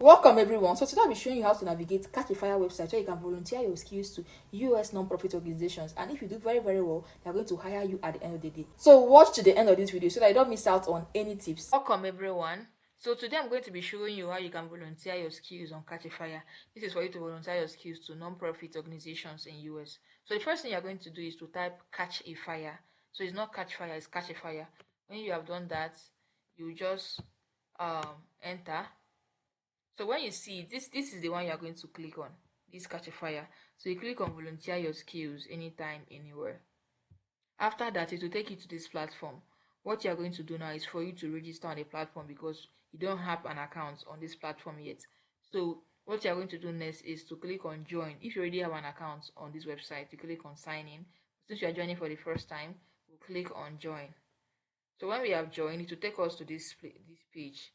Welcome everyone. So today I'll be showing you how to navigate Catchafire website where you can volunteer your skills to US non-profit organizations, and if you do very well, they're going to hire you at the end of the day. So watch to the end of this video so that you don't miss out on any tips. Welcome everyone. So today I'm going to be showing you how you can volunteer your skills on Catchafire. This is for you to volunteer your skills to non-profit organizations in US. So the first thing you're going to do is to type Catch a Fire. So it's not Catch Fire, it's Catchafire. When you have done that, you just enter. So when you see this is the one you are going to click on, this Catchafire. So you click on volunteer your skills anytime, anywhere. After that, it will take you to this platform. What you are going to do now is for you to register on the platform because you don't have an account on this platform yet. So what you are going to do next is to click on join. If you already have an account on this website, you click on sign in. Since you are joining for the first time, we'll click on join. So when we have joined, it will take us to this page.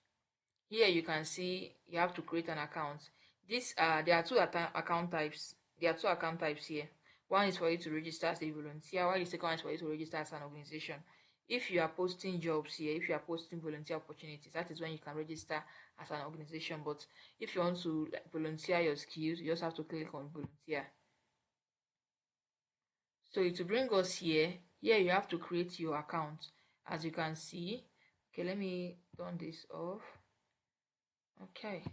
Here you can see you have to create an account. There are two account types. There are two account types here. One is for you to register as a volunteer, while the second one is for you to register as an organization. If you are posting jobs here, if you are posting volunteer opportunities, that is when you can register as an organization. But if you want to volunteer your skills, you just have to click on volunteer. So it will bring us here. Here you have to create your account. As you can see, okay, let me turn this off. Okay,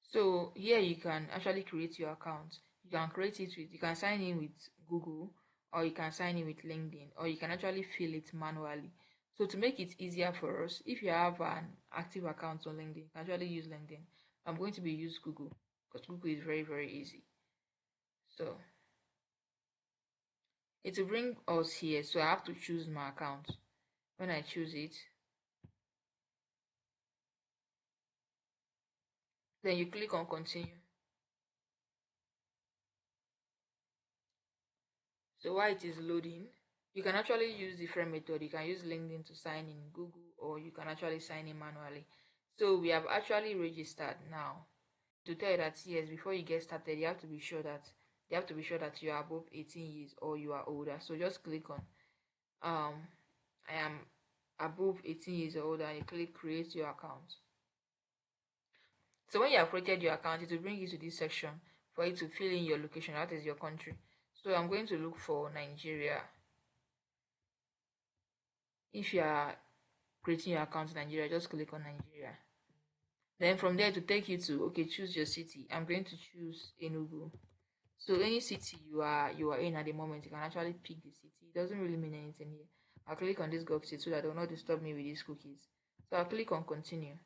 so here you can actually create your account. You can create it with, you can sign in with Google, or you can sign in with LinkedIn, or you can actually fill it manually. So to make it easier for us, if you have an active account on LinkedIn, you can actually use LinkedIn. I'm going to be use Google because Google is very easy. So it will bring us here, so I have to choose my account. When I choose it, then you click on continue. So while it is loading, you can actually use different method. You can use LinkedIn to sign in Google, or you can actually sign in manually. So we have actually registered now. To tell you that yes, before you get started, you have to be sure that you are above 18 years or you are older. So just click on I am above 18 years or older, and you click create your account. So when you have created your account, it will bring you to this section for you to fill in your location, that is your country. So I'm going to look for Nigeria. If you are creating your account in Nigeria, just click on Nigeria. Then from there to take you to, okay, choose your city. I'm going to choose Enugu. So any city you are in at the moment, you can actually pick the city. It doesn't really mean anything here. I'll click on this go state so that they will not disturb me with these cookies. So I'll click on continue.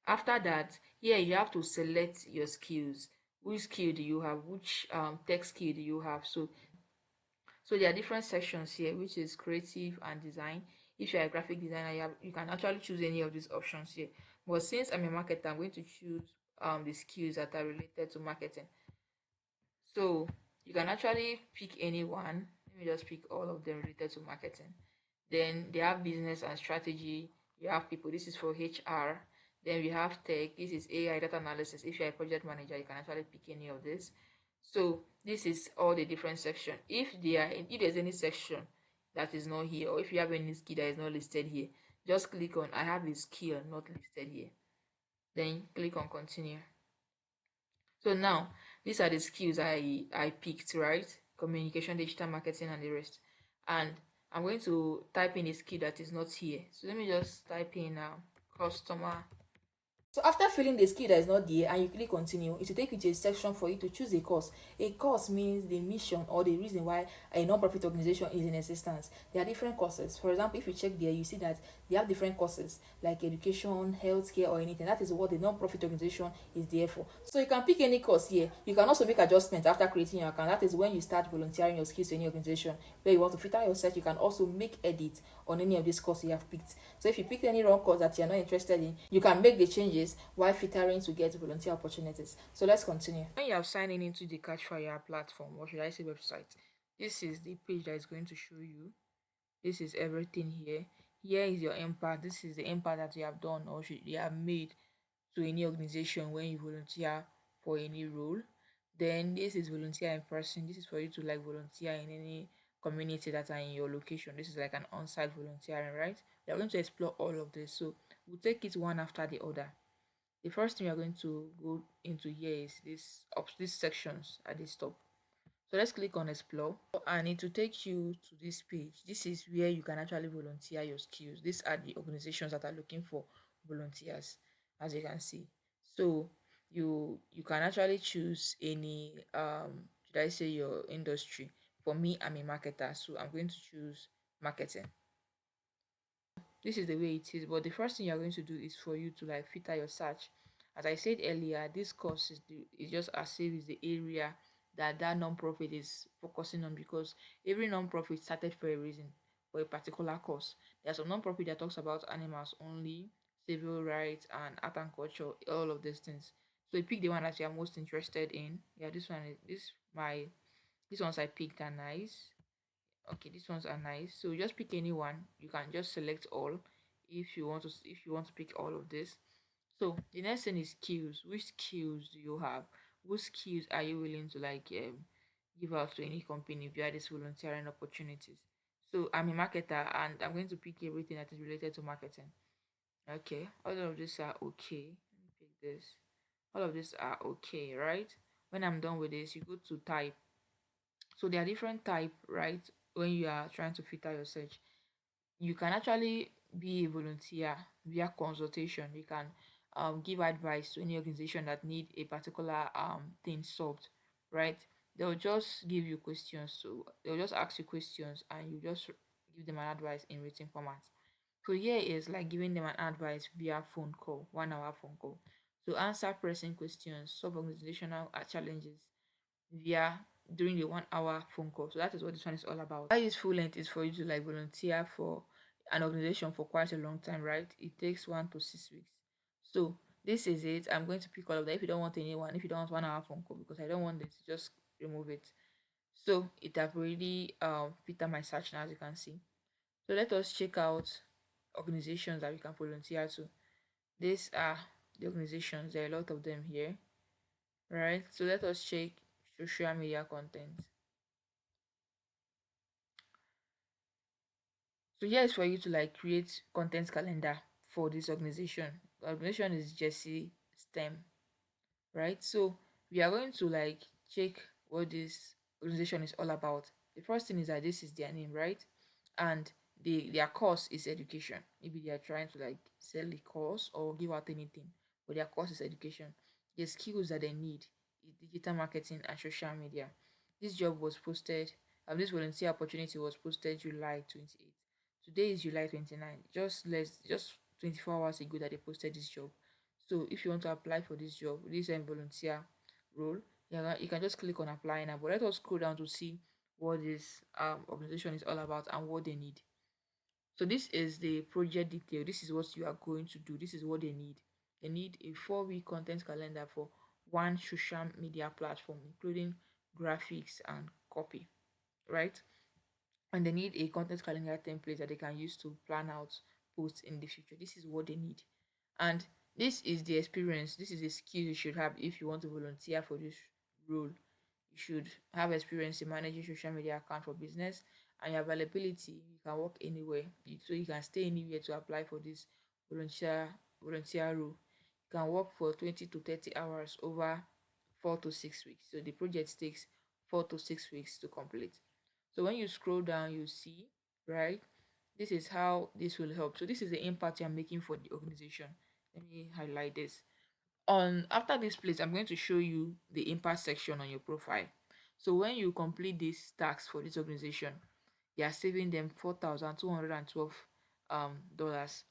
After that, here you have to select your skills. Which skill do you have? Which tech skill do you have? So there are different sections here, which is creative and design. If you're a graphic designer, you can actually choose any of these options here. But since I'm a marketer, I'm going to choose the skills that are related to marketing. So you can actually pick any one. Let me just pick all of them related to marketing. Then they have business and strategy. You have people. This is for HR. Then we have tech. This is AI, data analysis. If you're a project manager, you can actually pick any of this. So this is all the different section. If there's any section that is not here, or if you have any skill that is not listed here, just click on I have a skill not listed here. Then click on continue. So now these are the skills I picked, right? Communication, digital marketing, and the rest. And I'm going to type in a skill that is not here. So let me just type in customer. So after filling the skill that is not there and you click continue, it will take you to a section for you to choose a course. A course means the mission or the reason why a non-profit organization is in existence. There are different courses. For example, if you check there, you see that they have different courses like education, healthcare, or anything. That is what the non-profit organization is there for. So you can pick any course here. You can also make adjustments after creating your account. That is when you start volunteering your skills to any organization where you want to filter your search. You can also make edits on any of these courses you have picked. So if you picked any wrong course that you're not interested in, you can make the changes while filtering to get volunteer opportunities. So let's continue. When you have signed in into the Catchfire platform, or should I say website, this is the page that is going to show you. This is everything here. Here is your impact. This is the impact that you have done or you have made to any organization when you volunteer for any role. Then this is volunteer in person. This is for you to like volunteer in any community that are in your location. This is like an on-site volunteering, right? We are going to explore all of this, so we'll take it one after the other. The first thing we are going to go into here is these sections at this top. So let's click on explore and it will take you to this page. This is where you can actually volunteer your skills. These are the organizations that are looking for volunteers, as you can see. So you can actually choose any should I say your industry. For me, I'm a marketer, so I'm going to choose marketing. This is the way it is, but the first thing you're going to do is for you to like filter your search. As I said earlier, this course is just as if it's the area that non-profit is focusing on, because every non-profit started for a reason, for a particular cause. There's a non-profit that talks about animals only, civil rights and art and culture, all of these things. So you pick the one that you are most interested in. Yeah, this one is this ones I picked are nice. Okay, these ones are nice. So just pick any one. You can just select all if you want to pick all of this. So the next thing is skills. Which skills do you have? Which skills are you willing to like give out to any company via these volunteering opportunities? So I'm a marketer and I'm going to pick everything that is related to marketing. Okay, all of these are okay. Let me pick this. All of these are okay, right? When I'm done with this, you go to type. So there are different type, right? When you are trying to filter your search, you can actually be a volunteer via consultation. You can give advice to any organization that need a particular thing solved, right? They'll just give you questions, so they'll just ask you questions and you just give them an advice in written format. So here is like giving them an advice via phone call, 1 hour phone call. So answer pressing questions, solve organizational challenges via during the 1 hour phone call. So that is what this one is all about. Why is full length is for you to like volunteer for an organization for quite a long time, right? It takes 1 to 6 weeks. So this is it. I'm going to pick all of that. If you don't want anyone, if you don't want 1 hour phone call, because I don't want this, just remove it. So it have already filtered my search now, as you can see. So let us check out organizations that we can volunteer to. These are the organizations. There are a lot of them here, right? So let us check social media content. So here is for you to like create content calendar for this organization. The organization is Jesse STEM, right? So we are going to like check what this organization is all about. The first thing is that this is their name, right? And their course is education. Maybe they are trying to like sell a course or give out anything, but their course is education. The skills that they need is digital marketing and social media. This job was posted, this volunteer opportunity was posted July 28th. Today is July 29th. Just 24 hours ago that they posted this job. So if you want to apply for this job, this volunteer role, you can just click on apply now. But let us scroll down to see what this organization is all about and what they need. So this is the project detail. This is what you are going to do. This is what they need. They need a 4-week content calendar for one social media platform, including graphics and copy, right? And they need a content calendar template that they can use to plan out posts in the future. This is what they need. And this is the experience, this is the skill you should have if you want to volunteer for this role. You should have experience in managing social media account for business, and your availability, you can work anywhere. So you can stay anywhere to apply for this volunteer role. You can work for 20 to 30 hours over 4 to 6 weeks. So the project takes 4 to 6 weeks to complete. So when you scroll down, you see, right? This is how this will help. So this is the impact you're making for the organization. Let me highlight this. On after this place, I'm going to show you the impact section on your profile. So when you complete these tasks for this organization, you are saving them $4,212 dollars.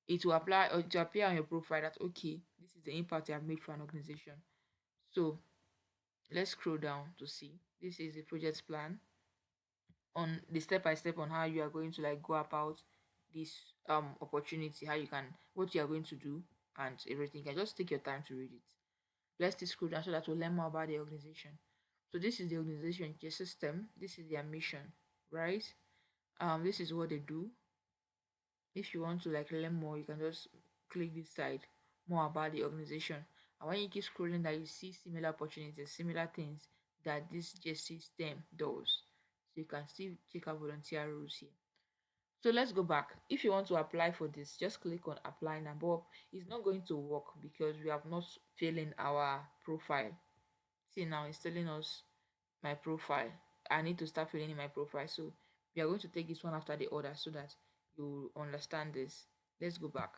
It will apply or to appear on your profile that okay, this is the impact you have made for an organization. So let's scroll down to see. This is the project plan on the step by step on how you are going to like go about this opportunity, how you can what you are going to do and everything. You can just take your time to read it. Let's just scroll down so that we'll learn more about the organization. So this is the organization, the system. This is their mission, right? This is what they do. If you want to like learn more, you can just click this side, more about the organization. And when you keep scrolling that you see similar opportunities, similar things that this JC STEM does. So you can still check out volunteer roles here. So let's go back. If you want to apply for this, just click on apply now. But it's not going to work because we have not filled in our profile. See, now it's telling us my profile. I need to start filling in my profile. So we are going to take this one after the other so that you understand this. Let's go back.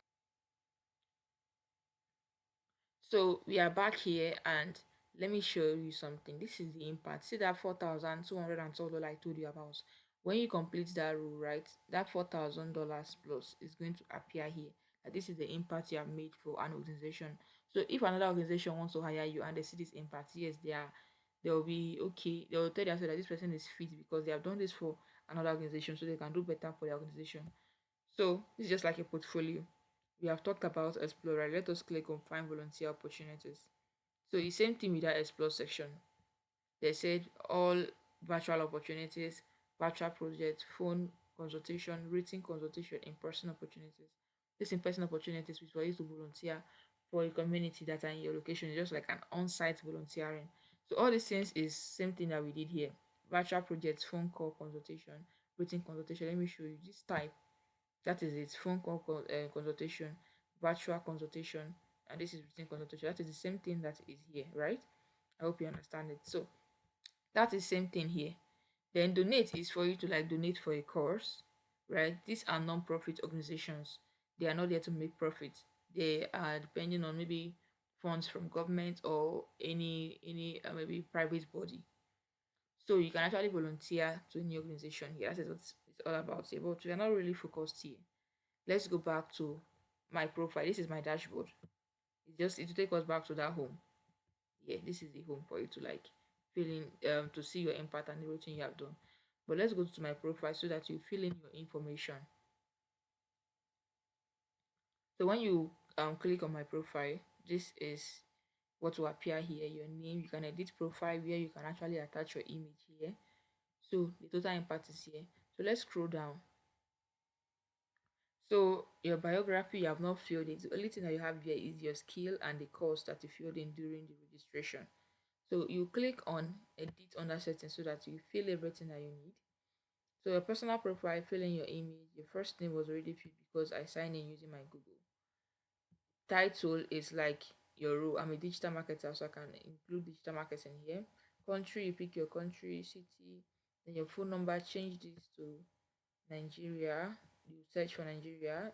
So we are back here, and let me show you something. This is the impact. See that $4,212 I told you about. When you complete that rule, right, that $4,000 plus is going to appear here. That this is the impact you have made for an organization. So if another organization wants to hire you and they see this impact, yes, they'll be okay. They'll tell themselves that this person is fit because they have done this for another organization, so they can do better for the organization. So this is just like a portfolio. We have talked about Explorer. Let us click on Find Volunteer Opportunities. So the same thing with that Explore section. They said all virtual opportunities, virtual projects, phone consultation, written consultation, in-person opportunities. These in-person opportunities which for you to volunteer for a community that are in your location, just like an on-site volunteering. So all these things is same thing that we did here. Virtual projects, phone call consultation, written consultation. Let me show you this type. That is it. Phone call consultation, virtual consultation, and this is written consultation. That is the same thing that is here, right? I hope you understand it. So that is same thing here. Then donate is for you to like donate for a course, right? These are non-profit organizations. They are not there to make profit. They are depending on maybe funds from government or any maybe private body. So you can actually volunteer to any organization here. That is what it's all about here. But we are not really focused here. Let's go back to my profile. This is my dashboard. It will take us back to that home. Yeah, this is the home for you to like fill in to see your impact and everything you have done. But let's go to my profile so that you fill in your information. So when you click on my profile, this is what will appear here. Your name. You can edit profile where you can actually attach your image here. So the total impact is here. So let's scroll down. So your biography, you have not filled it. The only thing that you have here is your skill and the course that you filled in during the registration. So you click on edit under settings so that you fill everything that you need. So your personal profile, fill in your image. Your first name was already filled because I signed in using my Google. Title is like your role. I'm a digital marketer, so I can include digital marketing here. Country, you pick your country, city, then your phone number, change this to Nigeria. You search for Nigeria.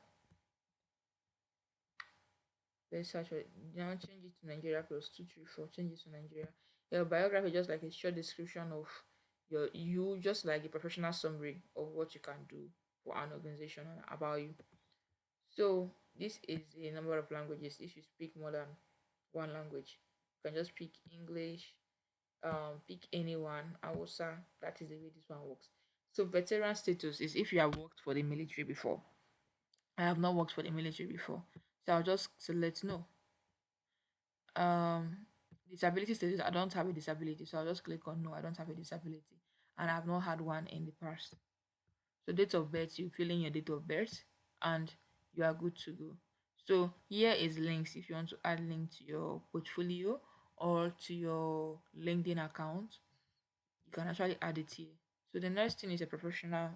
Let's search for now. Change it to Nigeria plus 234. Change it to Nigeria. Your biography just like a short description of you, just like a professional summary of what you can do for an organization and about you. So this is a number of languages. If you speak more than one language, you can just pick English. Pick anyone. Hausa. That is the way this one works. So veteran status is if you have worked for the military before. I have not worked for the military before, so I'll just select no. um Disability status, I don't have a disability, so I'll just click on no, I don't have a disability, and I've not had one in the past. So date of birth, you fill in your date of birth and you are good to go. So here is links. If you want to add link to your portfolio or to your LinkedIn account, you can actually add it here. So the next thing is a professional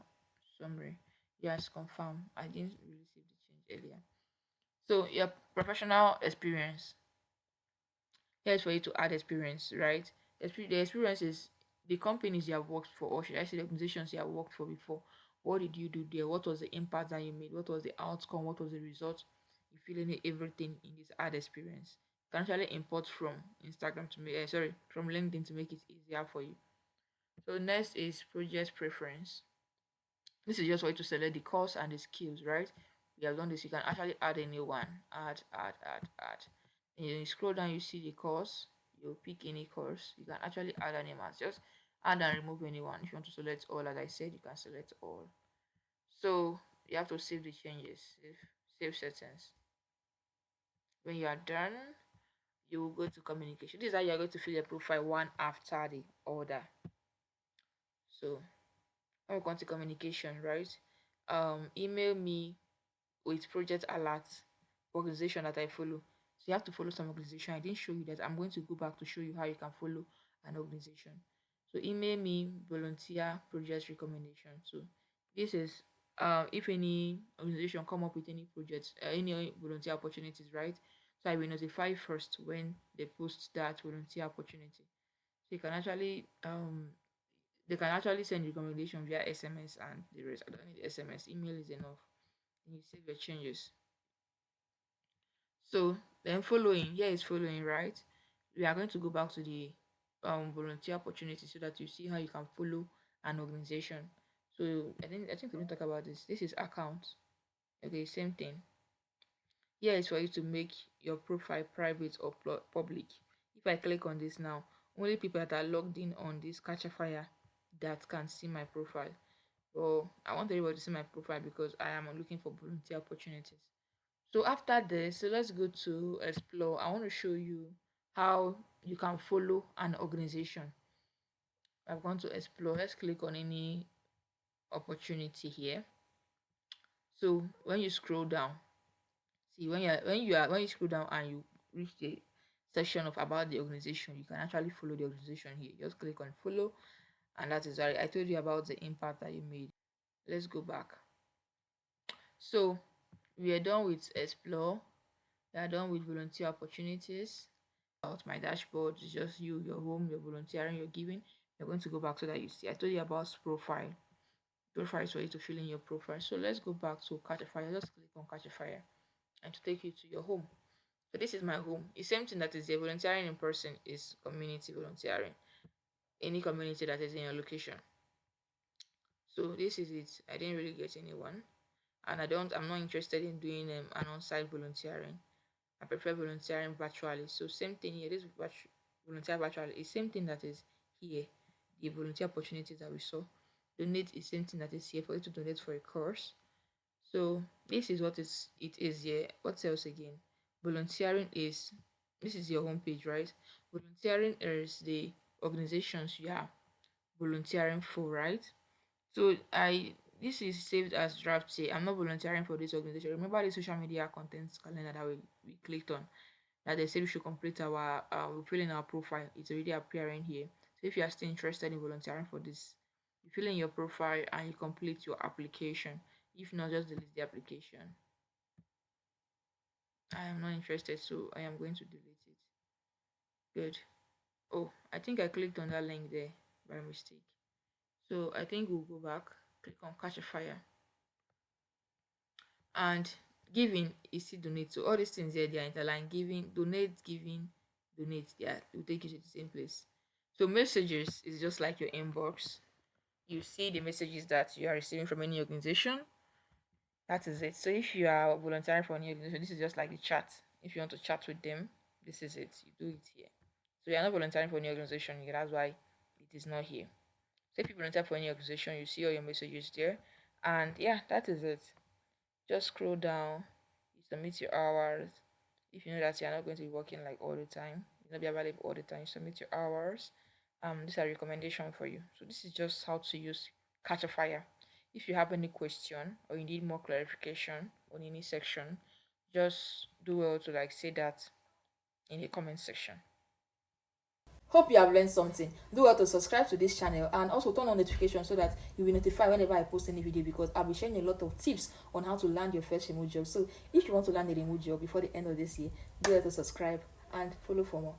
summary. Yes, confirm, I didn't really see the change earlier. So your professional experience, here's for you to add experience, right? The experience is the companies you have worked for, or should I say the organizations you have worked for before. What did you do there? What was the impact that you made? What was the outcome? What was the result? You fill in everything in this add experience. You can actually import from Instagram to make from LinkedIn to make it easier for you. So next is project preference. This is just for you to select the course and the skills, right? We have done this. You can actually add a new one. Add. And you scroll down, you see the course. You pick any course. You can actually add animals. Just add and remove anyone. If you want to select all, as I said, you can select all. So you have to save the changes. Save settings. When you are done, you will go to communication. This is how you are going to fill your profile one after the other. So when we come to communication, right? Email me with project alerts organization that I follow. So you have to follow some organization. I didn't show you that. I'm going to go back to show you how you can follow an organization. So email me volunteer project recommendation. So this is if any organization come up with any projects, any volunteer opportunities, right? So I will notify first when they post that volunteer opportunity. So you can actually they can actually send recommendation via SMS and the rest. I don't need SMS. Email is enough. And you save your changes. So then following, here is following, right? We are going to go back to the volunteer opportunity so that you see how you can follow an organization. So I think we didn't talk about this. This is account. Okay, same thing. Here is for you to make your profile private or public. If I click on this now, only people that are logged in on this Catchafire that can see my profile. Well, I want everybody to see my profile because I am looking for volunteer opportunities. So after this, so let's go to explore. I want to show you how you can follow an organization. I'm going to explore. Let's click on any opportunity here. So when you scroll down, see when you scroll down and you reach the section of about the organization, you can actually follow the organization here. Just click on follow, and that is right. I told you about the impact that you made. Let's go back. So we are done with explore. We are done with volunteer opportunities. About my dashboard, it's just you, your home, your volunteering, your giving. You're going to go back so that you see. I told you about profile. Profile is for you to fill in your profile. So let's go back to Catchafire. Just click on Catchafire and to take you to your home. So this is my home. The same thing that is there. Volunteering in person is community volunteering. Any community that is in your location. So this is it. I didn't really get anyone, and I'm not interested in doing an on-site volunteering. I prefer volunteering virtually. So same thing here. This volunteer virtually is same thing that is here. The volunteer opportunities that we saw. Donate is same thing that is here for you to donate for a course. So this is what it is here. What else again? Volunteering is this is your homepage, right? Volunteering is the organizations you are volunteering for, right? So this is saved as draft say I'm not volunteering for this organization. Remember the social media content calendar that we clicked on that they said we should complete our we fill in our profile. It's already appearing here. So if you are still interested in volunteering for this, you fill in your profile and you complete your application. If not, just delete the application. I am not interested, so I am going to delete it. Good. Oh, I think I clicked on that link there by mistake. So I think we'll go back, click on Catch a Fire. And giving is still donate. So all these things here, they are interlined. Giving, donate, giving, donate. Yeah, it will take you to the same place. So messages is just like your inbox. You see the messages that you are receiving from any organization. That is it. So if you are volunteering for any organization, this is just like the chat. If you want to chat with them, this is it. You do it here. So you are not volunteering for any organization. That's why it is not here. So if you volunteer for any organization, you see all your messages there. And yeah, that is it. Just scroll down, you submit your hours. If you know that you're not going to be working like all the time, you'll not be available all the time, you submit your hours. These are recommendation for you. So this is just how to use Catchafire. If you have any question or you need more clarification on any section, just do well to like say that in the comment section. Hope you have learned something. Do well to subscribe to this channel and also turn on notifications so that you'll be notified whenever I post any video, because I'll be sharing a lot of tips on how to land your first remote job. So if you want to land a remote job before the end of this year, do well to subscribe and follow for more.